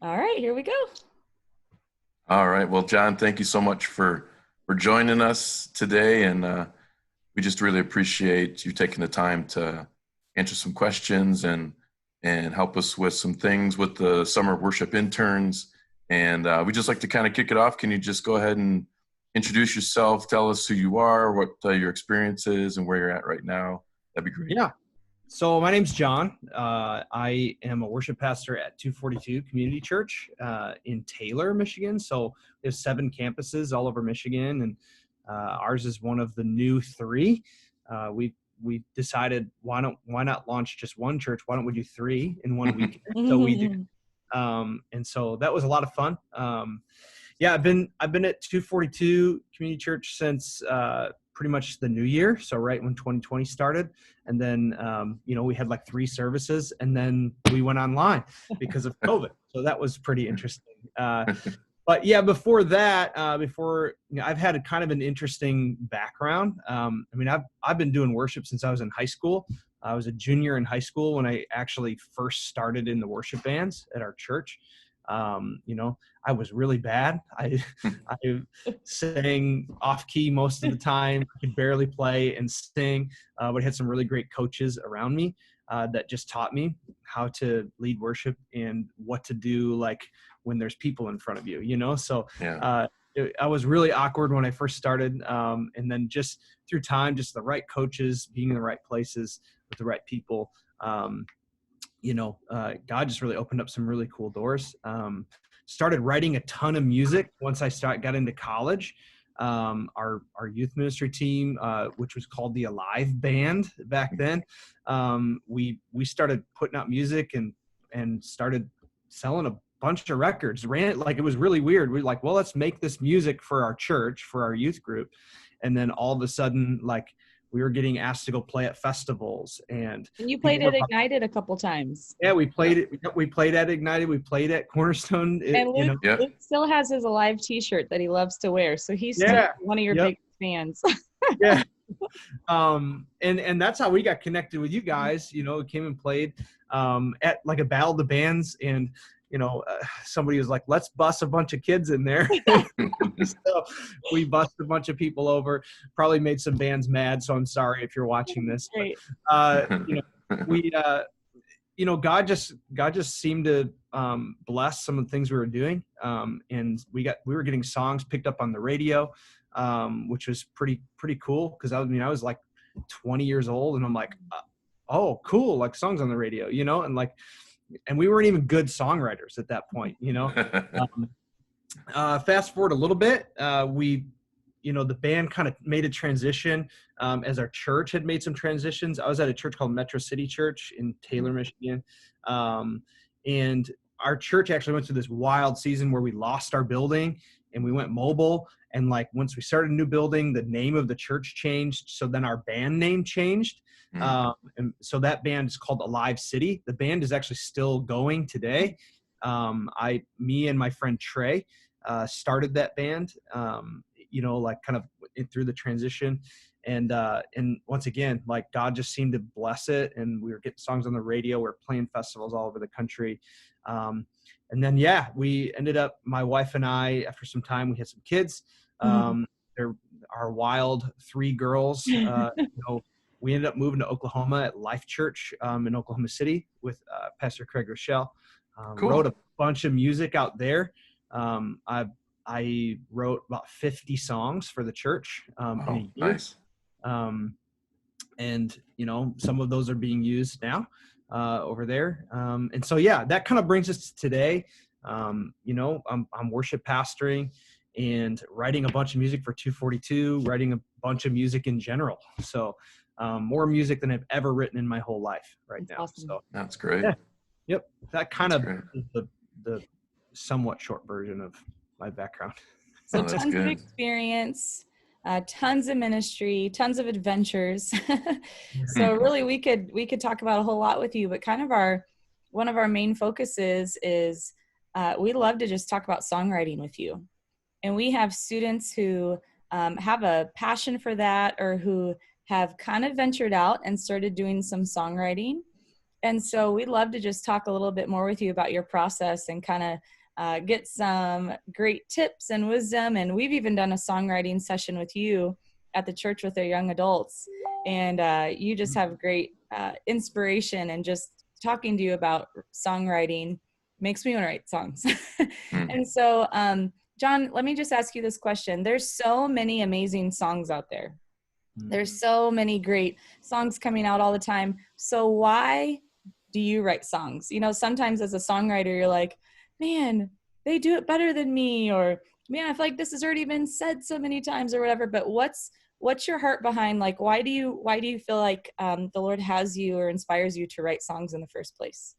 All right, here we go. All right. Well, Jon, thank you so much for joining us today, and we just really appreciate you taking the time to answer some questions and help us with some things with the summer worship interns. And we just like to kind of kick it off. Can you just go ahead and introduce yourself? Tell us who you are, what your experience is, and where you're at right now. That'd be great. Yeah. So my name's Jon. I am a worship pastor at 242 Community Church in Taylor, Michigan. So we have 7 campuses all over Michigan, and ours is one of the new 3. We decided why not launch just one church? Why don't we do 3 in one week? So we did, and so that was a lot of fun. Yeah, I've been at 242 Community Church since pretty much the new year. So right when 2020 started, and then we had like 3 services, and then we went online because of COVID. So that was pretty interesting. But yeah, before that, I've had a kind of an interesting background. I've been doing worship since I was in high school. I was a junior in high school when I actually first started in the worship bands at our church. I was really bad. I sang off key most of the time. I could barely play and sing, but I had some really great coaches around me that just taught me how to lead worship and what to do, like when there's people in front of you, So Yeah. I was really awkward when I first started. And then just through time, just the right coaches, being in the right places with the right people, God just really opened up some really cool doors. Started writing a ton of music once I got into college. Our youth ministry team, which was called the Alive Band back then, we started putting out music and started selling a bunch of records. It was really weird. We were like, well, let's make this music for our church, for our youth group. And then all of a sudden, we were getting asked to go play at festivals, and you played at Ignited a couple times. Yeah, we played it. We played at Ignited. We played at Cornerstone. And Luke still has his Alive T-shirt that he loves to wear, so he's still one of your big fans. Yeah. And that's how we got connected with you guys. We came and played at like a Battle of the Bands, and somebody was like, let's bus a bunch of kids in there. So we bussed a bunch of people over, probably made some bands mad. So I'm sorry if you're watching this. But, God just seemed to bless some of the things we were doing. And we were getting songs picked up on the radio, which was pretty cool. Cause I was like 20 years old, and I'm like, oh, cool. Like songs on the radio, and we weren't even good songwriters at that point, Fast forward a little bit, the band kind of made a transition as our church had made some transitions. I was at a church called Metro City Church in Taylor, Michigan. And our church actually went through this wild season where we lost our building and we went mobile. And once we started a new building, the name of the church changed. So then our band name changed. And so that band is called Alive City. The band is actually still going today. Me and my friend Trey started that band, kind of through the transition. And once again, God just seemed to bless it. And we were getting songs on the radio. We were playing festivals all over the country. And then, we ended up, my wife and I, after some time, we had some kids. They're our wild 3 girls, we ended up moving to Oklahoma at Life Church in Oklahoma City with Pastor Craig Rochelle. Cool. Wrote a bunch of music out there. I wrote about 50 songs for the church in a year. Nice. And some of those are being used now over there. And so that kind of brings us to today. I'm worship pastoring and writing a bunch of music for 242, writing a bunch of music in general. So more music than I've ever written in my whole life right now. Awesome. So That's great. Yeah. Yep. That kind of great. is the somewhat short version of my background. So that's tons good. of experience, tons of ministry, tons of adventures. So really we could talk about a whole lot with you, but kind of one of our main focuses is we love to just talk about songwriting with you. And we have students who have a passion for that, or who have kind of ventured out and started doing some songwriting. And so we'd love to just talk a little bit more with you about your process and kind of get some great tips and wisdom. And we've even done a songwriting session with you at the church with our young adults. And you just have great inspiration, and just talking to you about songwriting makes me want to write songs. And so, Jon, let me just ask you this question. There's so many amazing songs out there. There's so many great songs coming out all the time. So why do you write songs? You know, sometimes as a songwriter, you're like, man, they do it better than me, or man, I feel like this has already been said so many times or whatever. But what's your heart behind, like, why do you feel like the Lord has you or inspires you to write songs in the first place?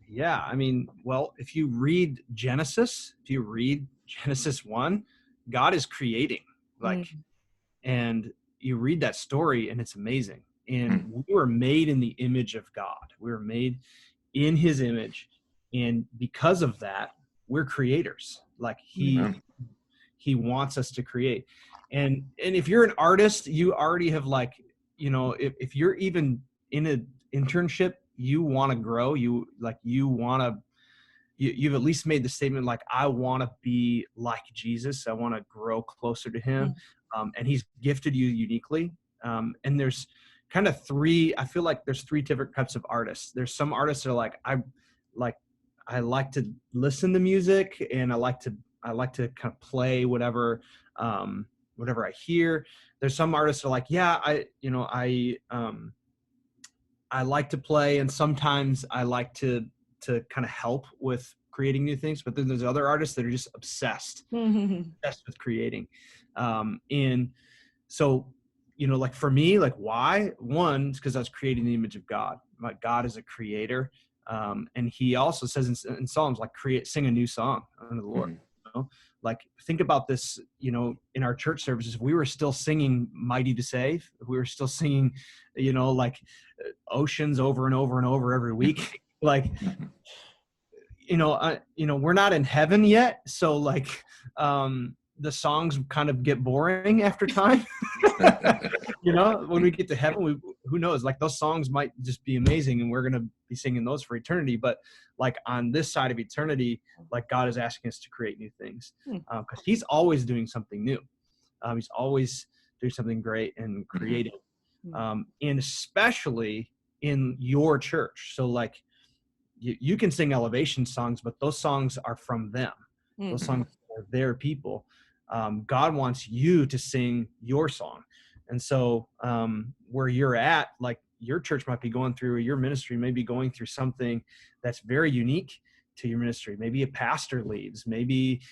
Yeah, I mean, well, if you read Genesis 1, God is creating, like, and you read that story and it's amazing. And we were made in the image of God. We were made in his image. And because of that, we're creators. Like he wants us to create. And if you're an artist, you already have, like, you know, if you're even in an internship, you want to grow, you've at least made the statement, like, I want to be like Jesus. I want to grow closer to him. And he's gifted you uniquely. And there's kind of I feel like there's three different types of artists. There's some artists that are like, I like to listen to music, and I like to kind of play whatever I hear. There's some artists that are like, yeah, I like to play, and sometimes I like to kind of help with creating new things. But then there's other artists that are just obsessed with creating. And so, you know, like for me, like, why? One, it's because I was creating the image of God. Like, God is a creator. And he also says in Psalms, like, sing a new song unto the Lord. You know? Like, think about this, you know, in our church services, if we were still singing Mighty to Save, if we were still singing, you know, like Oceans over and over and over every week, like, we're not in heaven yet. So, like, the songs kind of get boring after time. You know, when we get to heaven, who knows, like, those songs might just be amazing and we're going to be singing those for eternity. But like, on this side of eternity, like, God is asking us to create new things, because he's always doing something new. He's always doing something great and creative, and especially in your church. So, like, you can sing elevation songs, but those songs are from them. Those songs are their people. God wants you to sing your song. And so where you're at, like, your church might be going through, or your ministry may be going through something that's very unique to your ministry. Maybe a pastor leaves, maybe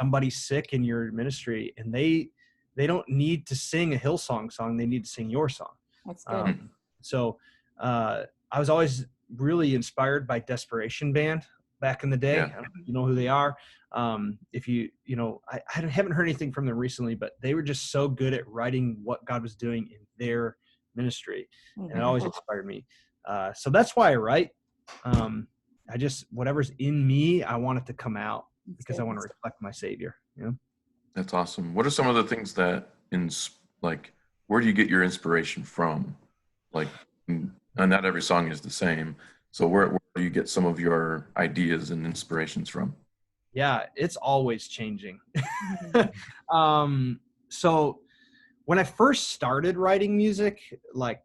somebody's sick in your ministry, and they don't need to sing a Hillsong song. They need to sing your song. That's good. So I was always really inspired by Desperation Band back in the day. I don't know if you know who they are. If you know, I haven't heard anything from them recently, but they were just so good at writing what God was doing in their ministry. And it always inspired me. So that's why I write. I just, whatever's in me, I want it to come out, because I want to reflect my Savior. You know? That's awesome. What are some of the things that, like, where do you get your inspiration from? Like, not every song is the same. So where do you get some of your ideas and inspirations from? Yeah, it's always changing. So when I first started writing music, like,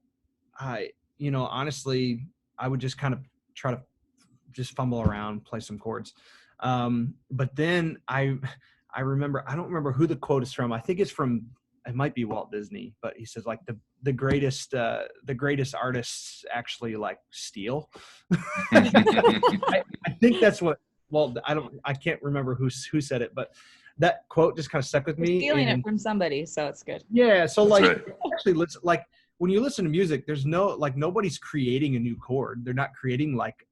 honestly, I would just kind of try to just fumble around, play some chords. But then I remember, I don't remember who the quote is from. I think it might be Walt Disney, but he says, like, the greatest artists actually, like, steal. I think that's what, well, I can't remember who said it, but that quote just kind of stuck with me. Stealing it from somebody, so it's good. Yeah. So, that's like, right. Actually, like, when you listen to music, there's nobody's creating a new chord. They're not creating, like,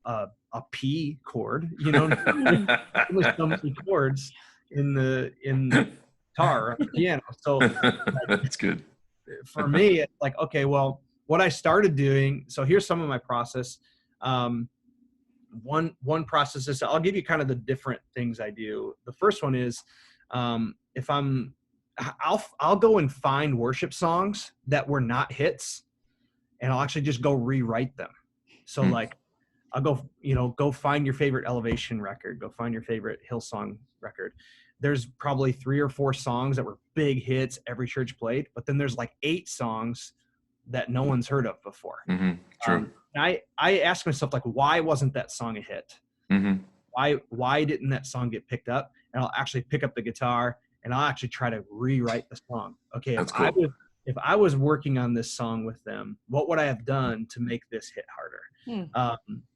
a P chord, you know. There's so many chords in the guitar or the piano. So that's good. For me, it's like, okay, well, what I started doing, so here's some of my process. One process is, I'll give you kind of the different things I do. The first one is, if I'll go and find worship songs that were not hits, and I'll actually just go rewrite them. So like, I'll go, go find your favorite Elevation record, go find your favorite Hillsong record. There's probably 3 or 4 songs that were big hits every church played, but then there's like 8 songs that no one's heard of before. True. I ask myself, like, why wasn't that song a hit? Why didn't that song get picked up? And I'll actually pick up the guitar and I'll actually try to rewrite the song. Okay, That's cool. if I was working on this song with them, what would I have done to make this hit harder?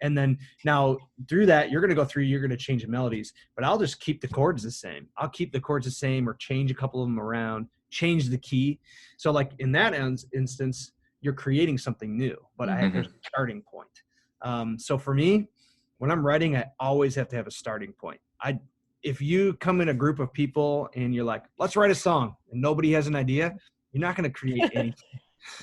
And then now through that, you're going to change the melodies, but I'll just keep the chords the same. I'll keep the chords the same or change a couple of them around, change the key. So like in that instance, you're creating something new, but there's a starting point. So for me, when I'm writing, I always have to have a starting point. If you come in a group of people and you're like, let's write a song, and nobody has an idea, you're not going to create anything.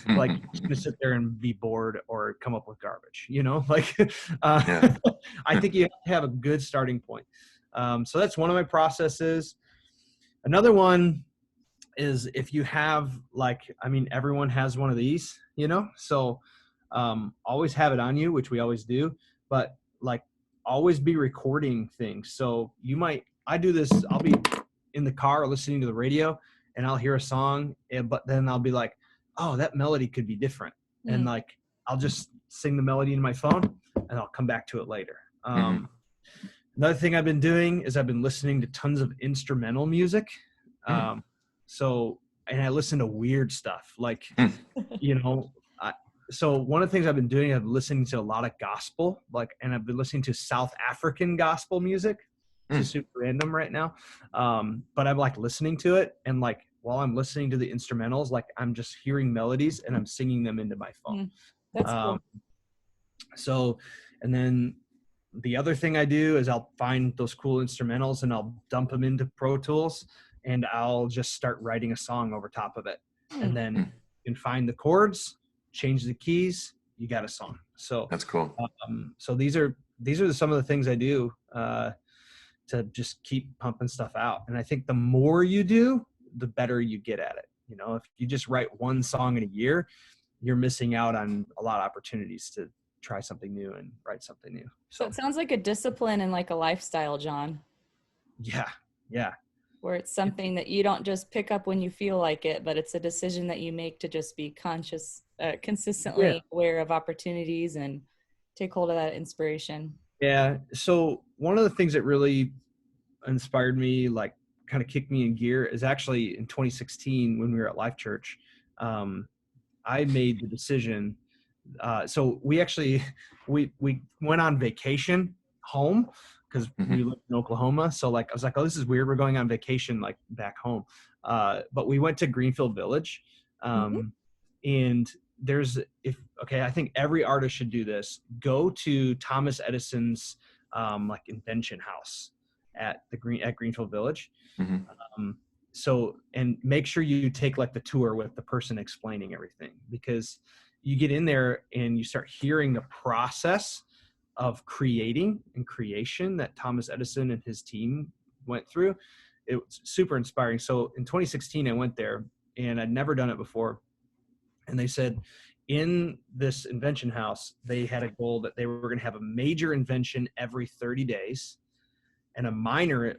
Like, you're just going to sit there and be bored or come up with garbage, like, I think you have to have a good starting point. So that's one of my processes. Another one is if you have everyone has one of these, so always have it on you, which we always do, but like always be recording things. So I do this, I'll be in the car listening to the radio and I'll hear a song, but then I'll be like, oh, that melody could be different. And like, I'll just sing the melody in my phone and I'll come back to it later. Another thing I've been doing is I've been listening to tons of instrumental music. And I listen to weird stuff like, so one of the things I've been doing, I've been listening to a lot of gospel, and I've been listening to South African gospel music. It's super random right now. But I'm like listening to it. And like, while I'm listening to the instrumentals, like I'm just hearing melodies and I'm singing them into my phone. That's cool. So, and then the other thing I do is I'll find those cool instrumentals and I'll dump them into Pro Tools and I'll just start writing a song over top of it. And then you can find the chords, change the keys, you got a song. So that's cool. So these are some of the things I do to just keep pumping stuff out. And I think the more you do, the better you get at it. If you just write one song in a year, you're missing out on a lot of opportunities to try something new and write something new. So it sounds like a discipline and like a lifestyle, Jon. Yeah. Where it's something that you don't just pick up when you feel like it, but it's a decision that you make to just be conscious, consistently aware of opportunities and take hold of that inspiration. Yeah. So one of the things that really inspired me, like kind of kicked me in gear, is actually in 2016 when we were at Life Church. I made the decision. So we went on vacation home because we lived in Oklahoma. So like, I was like, oh, this is weird. We're going on vacation, like back home. But we went to Greenfield Village. And I think every artist should do this. Go to Thomas Edison's like invention house at Greenfield Village. So, and make sure you take like the tour with the person explaining everything, because you get in there and you start hearing the process of creating and creation that Thomas Edison and his team went through. It was super inspiring. So in 2016, I went there and I'd never done it before. And they said in this invention house, they had a goal that they were going to have a major invention every 30 days and a minor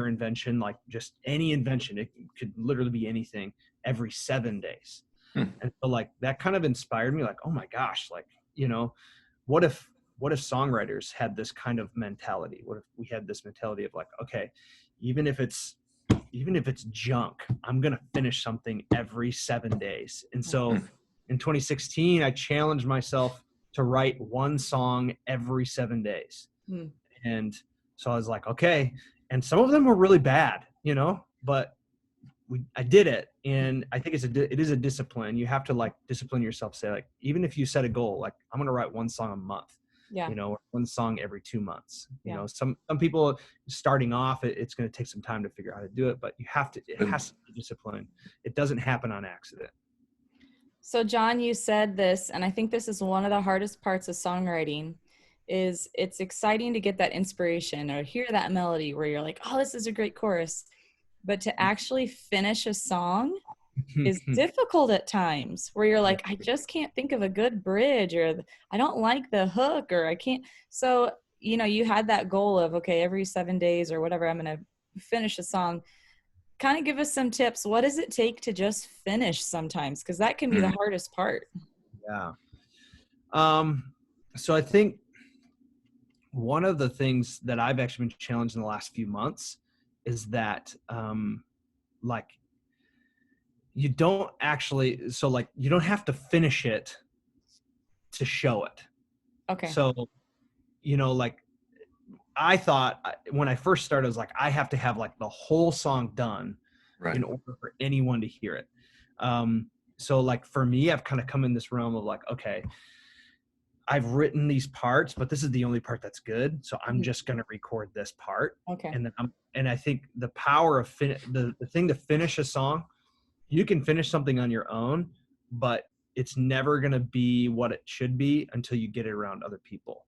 invention, like just any invention. It could literally be anything, every 7 days. And so like that kind of inspired me, like, oh my gosh, like, what if songwriters had this kind of mentality? What if we had this mentality of like, okay, even if it's junk, I'm going to finish something every 7 days. And so in 2016, I challenged myself to write one song every 7 days. And so I was like, okay. And some of them were really bad, but I did it. And I think it is a discipline. You have to like discipline yourself. Say like, even if you set a goal, like I'm going to write one song a month, or one song every 2 months, some people starting off, it's going to take some time to figure out how to do it, but it has to be discipline. It doesn't happen on accident. So Jon, you said this, and I think this is one of the hardest parts of songwriting, is it's exciting to get that inspiration or hear that melody where you're like, oh, this is a great chorus. But to actually finish a song is difficult at times, where you're like, I just can't think of a good bridge, or I don't like the hook, or I can't. So, you had that goal of, okay, every 7 days or whatever, I'm going to finish a song. Kind of give us some tips. What does it take to just finish sometimes? Because that can be the hardest part. Yeah. So I think one of the things that I've actually been challenged in the last few months is that, like, you don't actually, so like, you don't have to finish it to show it. Okay. So, like, I thought when I first started, I was like, I have to have like the whole song done in order for anyone to hear it. So like for me, I've kind of come in this realm of like, okay, I've written these parts, but this is the only part that's good. So I'm just going to record this part. Okay. And then and I think the power of the thing to finish a song, you can finish something on your own, but it's never going to be what it should be until you get it around other people.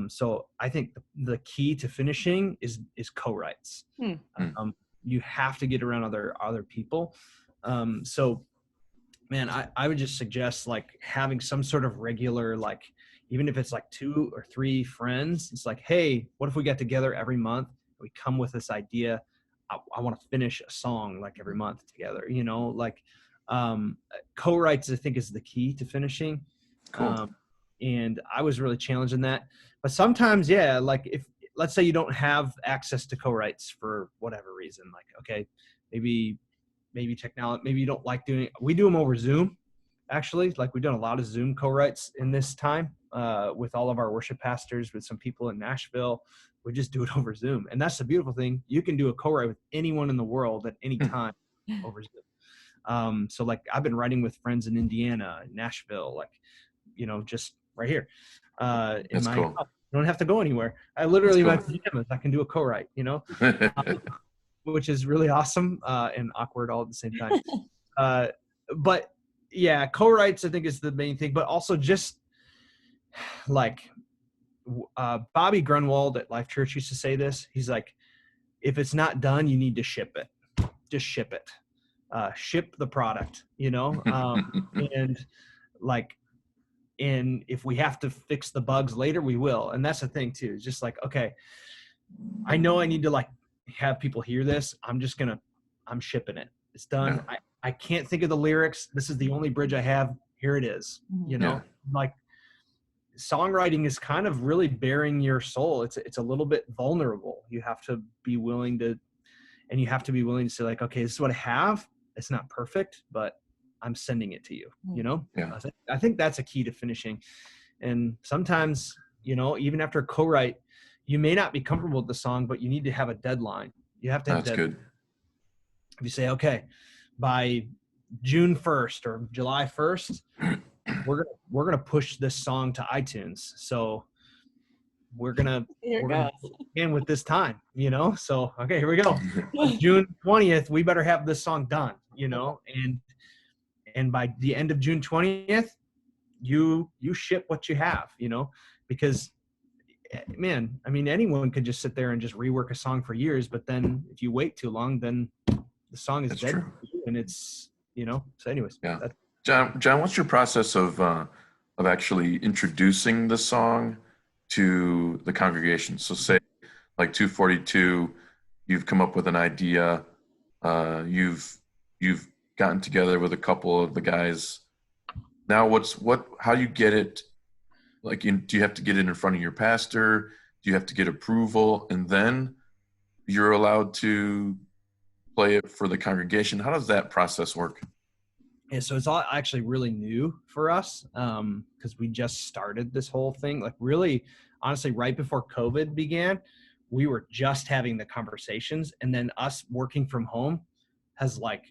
So I think the key to finishing is co-writes. You have to get around other people. So man, I would just suggest like having some sort of regular, like, even if it's like 2 or 3 friends, it's like, hey, what if we get together every month? We come with this idea. I want to finish a song like every month together, like, co-writes, I think, is the key to finishing. Cool. And I was really challenged in that, but sometimes, yeah, like if, let's say you don't have access to co-writes for whatever reason, like, okay, maybe technology, maybe you don't like doing it. We do them over Zoom, actually. Like, we've done a lot of Zoom co-writes in this time, with all of our worship pastors, with some people in Nashville. We just do it over Zoom. And that's the beautiful thing. You can do a co-write with anyone in the world at any time over Zoom. So like, I've been writing with friends in Indiana, Nashville, like, just right here. That's cool. I don't have to go anywhere. I literally, my pajamas, I can do a co-write, which is really awesome, and awkward all at the same time. But yeah, co-writes, I think, is the main thing, but also just like, Bobby Grunwald at Life Church used to say this. He's like, if it's not done, you need to ship it. Just ship it. Ship the product, and like, and if we have to fix the bugs later, we will. And that's the thing too. It's just like, okay, I know I need to like have people hear this. I'm shipping it. It's done. Yeah. I can't think of the lyrics. This is the only bridge I have. Here it is. Like, songwriting is kind of really bearing your soul. It's a little bit vulnerable. You have to be willing to say like, okay, this is what I have. It's not perfect, but I'm sending it to you, Yeah. I think that's a key to finishing. And sometimes, even after a co-write, you may not be comfortable with the song, but you need to have a deadline. You have to have That's good. If you say, okay, by June 1st or July 1st, we're going to push this song to iTunes. So we're going to begin with this time, so, okay, here we go. June 20th, we better have this song done, and by the end of June 20th, you ship what you have, because, man, I mean, anyone could just sit there and just rework a song for years, but then if you wait too long, then the song is dead, and it's, so anyways. Yeah. John, what's your process of actually introducing the song to the congregation? So say like 242, you've come up with an idea, you've gotten together with a couple of the guys. Now how do you get it? Like, do you have to get it in front of your pastor? Do you have to get approval? And then you're allowed to play it for the congregation? How does that process work? Yeah, so it's all actually really new for us, because we just started this whole thing. Like, really, honestly, right before COVID began, we were just having the conversations, and then us working from home has like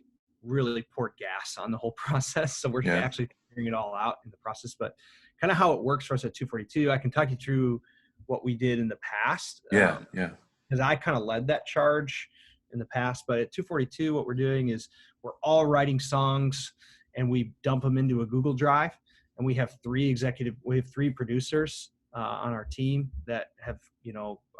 really poured gas on the whole process. So we're actually figuring it all out in the process. But kind of how it works for us at 242, I can talk you through what we did in the past. Yeah. Because I kind of led that charge in the past. But at 242, what we're doing is we're all writing songs, and we dump them into a Google Drive. And we have 3 producers on our team that have,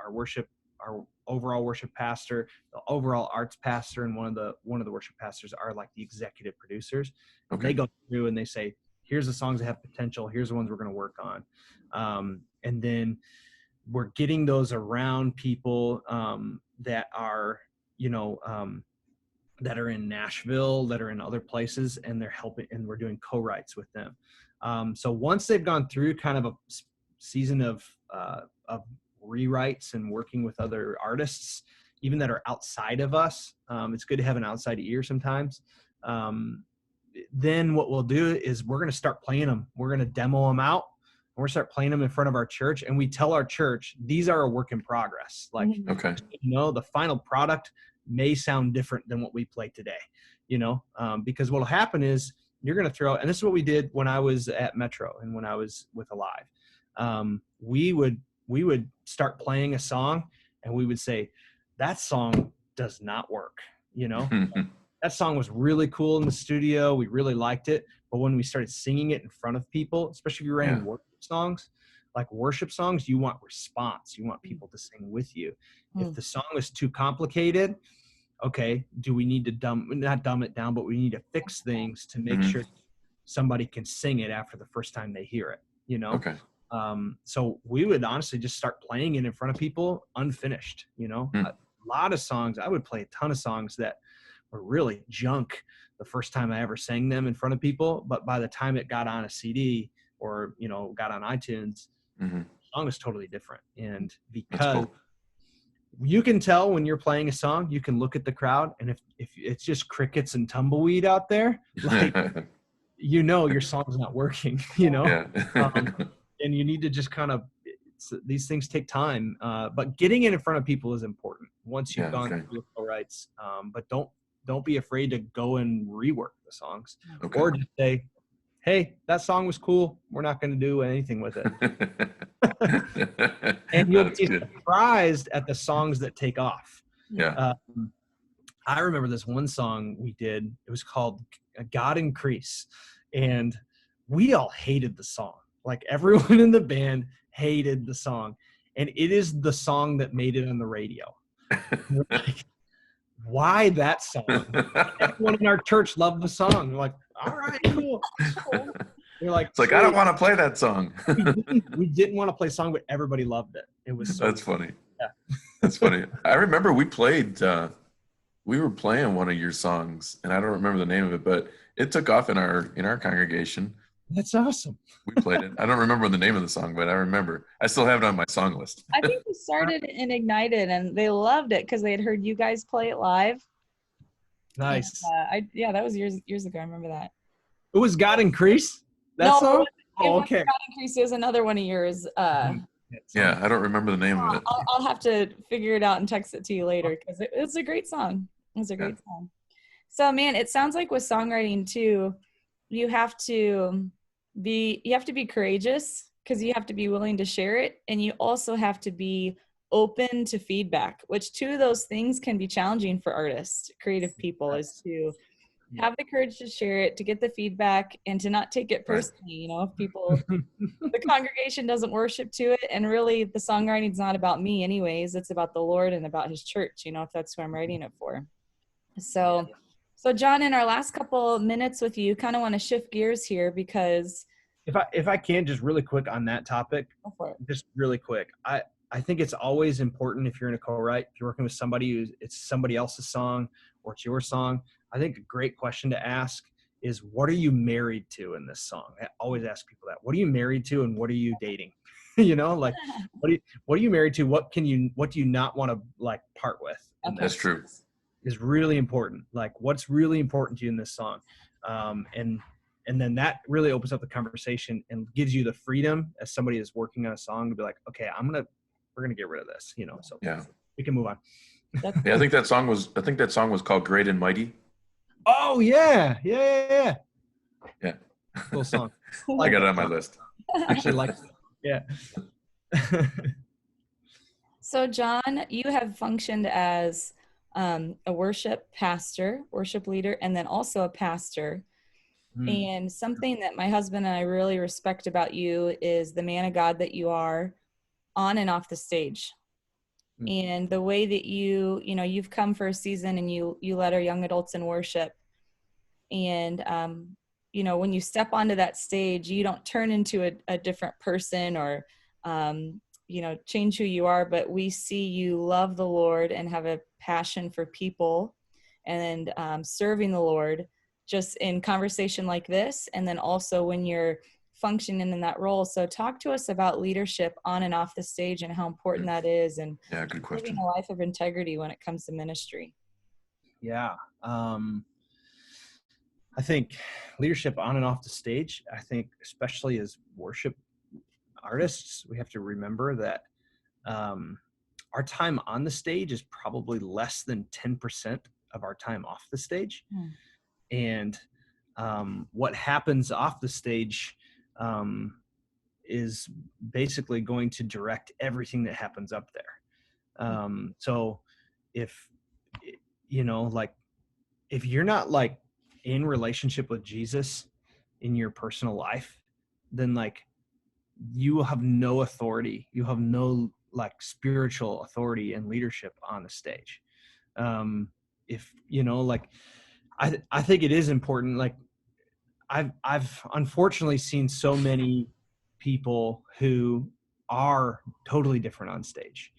our worship our overall worship pastor, the overall arts pastor, and one of the worship pastors are like the executive producers. And they go through and they say, here's the songs that have potential. Here's the ones we're going to work on. And then we're getting those around people that are, that are in Nashville, that are in other places, and they're helping, and we're doing co-writes with them. So once they've gone through kind of a season of rewrites and working with other artists, even that are outside of us, it's good to have an outside ear sometimes. Then what we'll do is we're going to start playing them. We're going to demo them out. We're going to start playing them in front of our church. And we tell our church, these are a work in progress. Like, the final product may sound different than what we play today, because what'll happen is you're going to throw, and this is what we did when I was at Metro and when I was with Alive. We would start playing a song and we would say, that song does not work. That song was really cool in the studio. We really liked it. But when we started singing it in front of people, especially if you're writing worship songs, you want response. You want people to sing with you. If the song is too complicated, okay, do we need to not dumb it down, but we need to fix things to make sure somebody can sing it after the first time they hear it, So we would honestly just start playing it in front of people unfinished, A lot of songs, I would play a ton of songs that were really junk the first time I ever sang them in front of people. But by the time it got on a CD or, got on iTunes, the song is totally different. And because you can tell when you're playing a song, you can look at the crowd. And if it's just crickets and tumbleweed out there, like, your song's not working, and you need to just kind of, these things take time, but getting it in front of people is important once you've gone through the co-writes. But don't be afraid to go and rework the songs, or just say, hey, that song was cool. We're not going to do anything with it. And you'll be surprised at the songs that take off. I remember this one song we did. It was called God Increase. And we all hated the song. Like, everyone in the band hated the song. And it is the song that made it on the radio. Like, why that song? Everyone in our church loved the song. We're like, all right, cool. We're like, it's like, I don't want to play that song. we didn't want to play a song, but everybody loved it. It was so That's funny. Yeah. That's funny. I remember we were playing one of your songs, and I don't remember the name of it, but it took off in our congregation. That's awesome. We played it. I don't remember the name of the song, but I remember. I still have it on my song list. I think we started in Ignited, and they loved it because they had heard you guys play it live. Nice. And, that was years ago. I remember that. It was God Increase? That song? Okay. God Increase is another one of yours. Yeah, I don't remember the name of it. I'll have to figure it out and text it to you later, because it's a great song. It's a great song. So, man, it sounds like with songwriting too, you have to be courageous, because you have to be willing to share it, and you also have to be open to feedback, which two of those things can be challenging for artists, creative people, is to have the courage to share it, to get the feedback, and to not take it personally. If people, the congregation doesn't worship to it, and really the songwriting is not about me anyways, it's about the Lord and about his church, if that's who I'm writing it for. So Jon, in our last couple minutes with you, kind of want to shift gears here, because if I can, just really quick on that topic, just really quick. I think it's always important, if you're in a co-write, if you're working with somebody it's somebody else's song or it's your song, I think a great question to ask is, what are you married to in this song? I always ask people that. What are you married to, and what are you dating? Like, what are you married to? What do you not want to part with? That's true. Is really important. Like, what's really important to you in this song? And then that really opens up the conversation and gives you the freedom as somebody is working on a song to be like, okay, we're going to get rid of this, so we can move on. I think that song was called Great and Mighty. Oh yeah. Yeah. Cool song. I got it on my list. Actually like it. Yeah. So Jon, you have functioned as a worship pastor, worship leader, and then also a pastor. And something that my husband and I really respect about you is the man of God that you are on and off the stage. and the way that you've come for a season and you led our young adults in worship. And, when you step onto that stage, you don't turn into a different person or, change who you are, but we see you love the Lord and have a passion for people and serving the Lord just in conversation like this. And then also when you're functioning in that role. So talk to us about leadership on and off the stage and how important that is, and good question. living a life of integrity when it comes to ministry. Yeah. I think leadership on and off the stage, I think especially as worship artists, we have to remember that our time on the stage is probably less than 10% of our time off the stage. And what happens off the stage is basically going to direct everything that happens up there. So if you're not like in relationship with Jesus in your personal life, then like you have no authority. You have no like spiritual authority and leadership on the stage. If I think it is important. Like I've unfortunately seen so many people who are totally different on stage.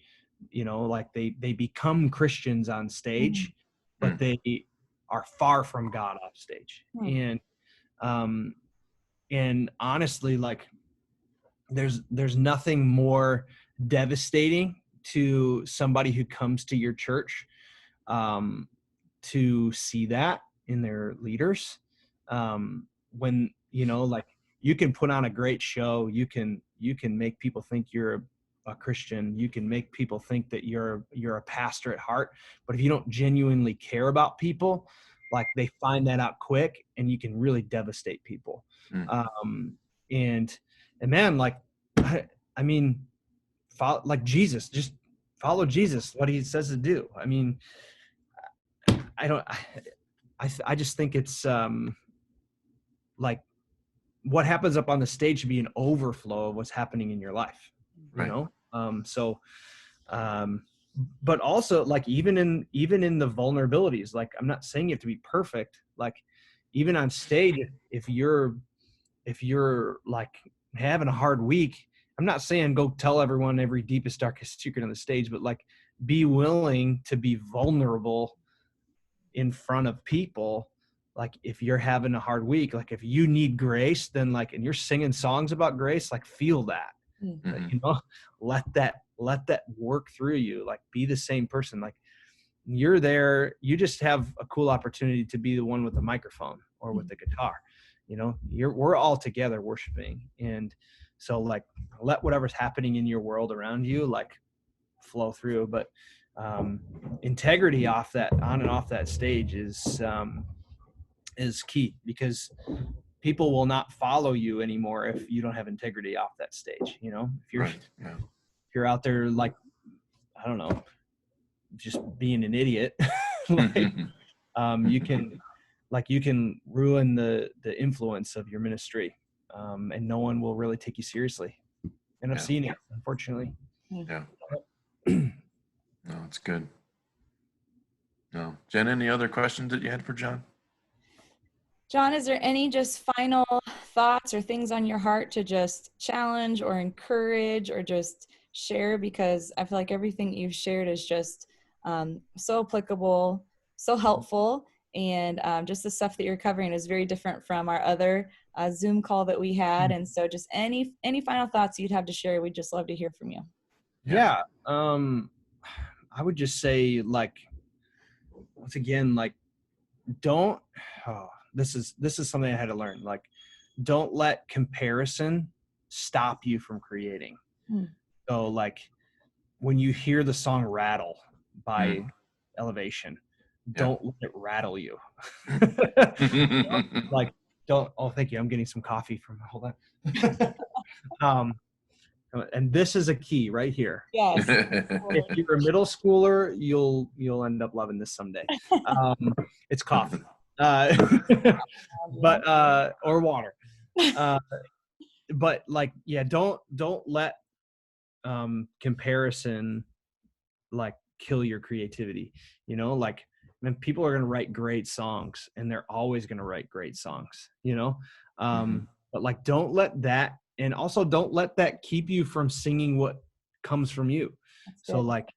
Like they become Christians on stage, but they are far from God off stage. And honestly, like there's nothing more devastating to somebody who comes to your church to see that in their leaders. When like you can put on a great show, you can make people think you're a Christian, you can make people think that you're a pastor at heart, but if you don't genuinely care about people, like they find that out quick, and you can really devastate people. And man, like I mean, follow, like Jesus, just follow Jesus, what he says to do. I mean, I just think it's like what happens up on the stage should be an overflow of what's happening in your life, but also like even in the vulnerabilities, like I'm not saying you have to be perfect. Like even on stage, if you're like having a hard week, I'm not saying go tell everyone every deepest, darkest secret on the stage, but like be willing to be vulnerable in front of people. Like if you're having a hard week, like if you need grace, then like, and you're singing songs about grace, like feel that, let that work through you. Like be the same person. Like you're there, you just have a cool opportunity to be the one with the microphone or with the guitar. We're all together worshiping. And so like let whatever's happening in your world around you, like flow through. But integrity on and off that stage is key, because people will not follow you anymore if you don't have integrity off that stage. If you're out there, like, I don't know, just being an idiot, like, you can ruin the influence of your ministry, and no one will really take you seriously. And I've seen it, unfortunately. Yeah. No, it's good. No. Jen, any other questions that you had for Jon? Jon, is there any just final thoughts or things on your heart to just challenge or encourage or just share? Because I feel like everything you've shared is just so applicable, so helpful, and just the stuff that you're covering is very different from our other Zoom call that we had. And so just any final thoughts you'd have to share, we'd just love to hear from you. Yeah. I would just say, like, once again, like, this is something I had to learn. Like, don't let comparison stop you from creating. So like when you hear the song Rattle by Elevation, don't let it rattle you. Like, don't, oh, thank you. I'm getting some coffee from, hold on. And this is a key right here. Yes. If you're a middle schooler, you'll end up loving this someday. It's coffee, but or water. But like, yeah, don't let comparison like kill your creativity. You know, like, man, people are going to write great songs, and they're always going to write great songs, you know? But like, don't let that, and also don't let that keep you from singing what comes from you. So like,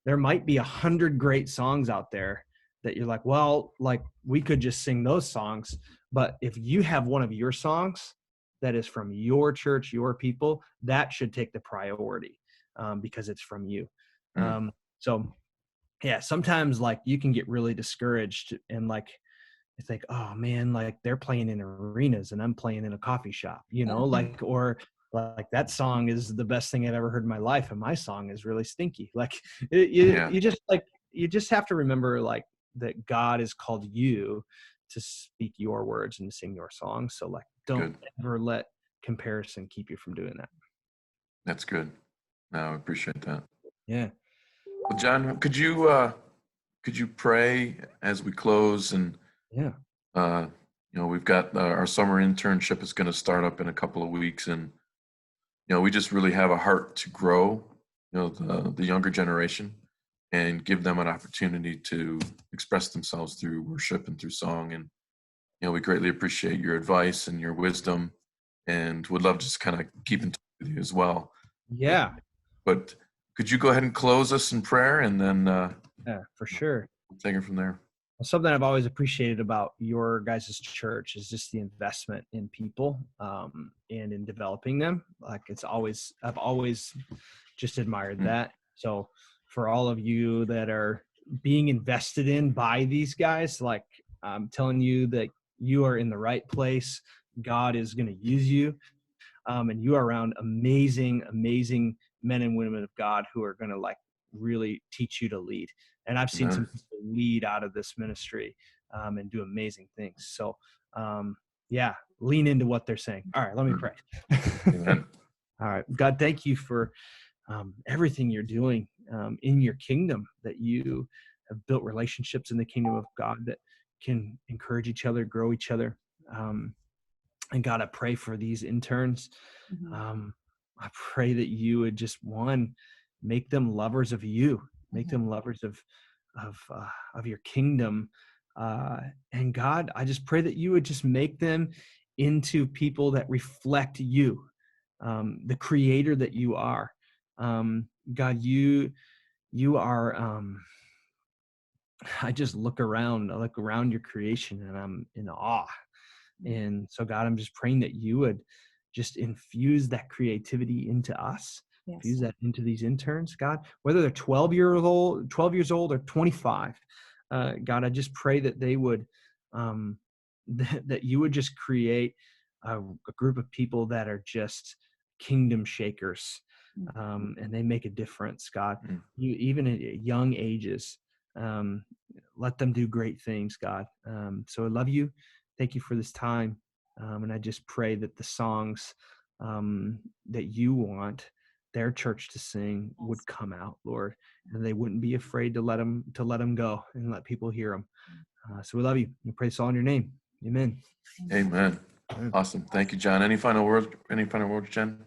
there might be 100 great songs out there that you're like, well, like we could just sing those songs. But if you have one of your songs that is from your church, your people, that should take the priority, because it's from you. So yeah, sometimes like you can get really discouraged and like, you think, oh man, like they're playing in arenas and I'm playing in a coffee shop, you know, like, or like that song is the best thing I've ever heard in my life, and my song is really stinky. Like you just have to remember like that God has called you to speak your words and to sing your songs. So like, don't ever let comparison keep you from doing that. That's good. No, I appreciate that. Yeah. Well, Jon, could you pray as we close? And yeah, we've got our summer internship is going to start up in a couple of weeks, and we just really have a heart to grow, the younger generation, and give them an opportunity to express themselves through worship and through song. And we greatly appreciate your advice and your wisdom, and would love to just kind of keep in touch with you as well. Yeah. But could you go ahead and close us in prayer, and then yeah, for sure, we'll take it from there. Something I've always appreciated about your guys' church is just the investment in people, and in developing them. Like I've always just admired that. So for all of you that are being invested in by these guys, like I'm telling you that you are in the right place. God is going to use you. And you are around amazing men and women of God who are going to like really teach you to lead. And I've seen some people lead out of this ministry, and do amazing things. So yeah, lean into what they're saying. All right, let me pray. Amen. All right, God, thank you for everything you're doing in your kingdom, that you have built relationships in the kingdom of God that can encourage each other, grow each other. And God, I pray for these interns. I pray that you would just, make them lovers of you, make them lovers of your kingdom. And God, I just pray that you would just make them into people that reflect you, the creator that you are. God, you are, I just look around your creation, and I'm in awe. And so, God, I'm just praying that you would just infuse that creativity into us, infuse that into these interns, God, whether they're 12 years old or 25. God, I just pray that they would, that you would just create a group of people that are just kingdom shakers, and they make a difference, God. You, even at young ages, let them do great things, God. So I love you. Thank you for this time. And I just pray that the songs that you want their church to sing would come out, Lord, and they wouldn't be afraid to let them go and let people hear them. So we love you. We pray this all in your name. Amen. Amen. Awesome. Thank you, Jon. Any final words, Jen?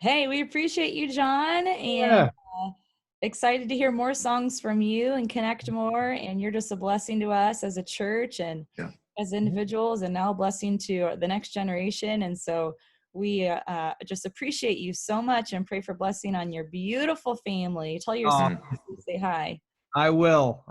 Hey, we appreciate you, Jon, and excited to hear more songs from you and connect more. And you're just a blessing to us as a church and as individuals, and now a blessing to the next generation. And so we just appreciate you so much, and pray for blessing on your beautiful family. Tell your son to say hi. I will.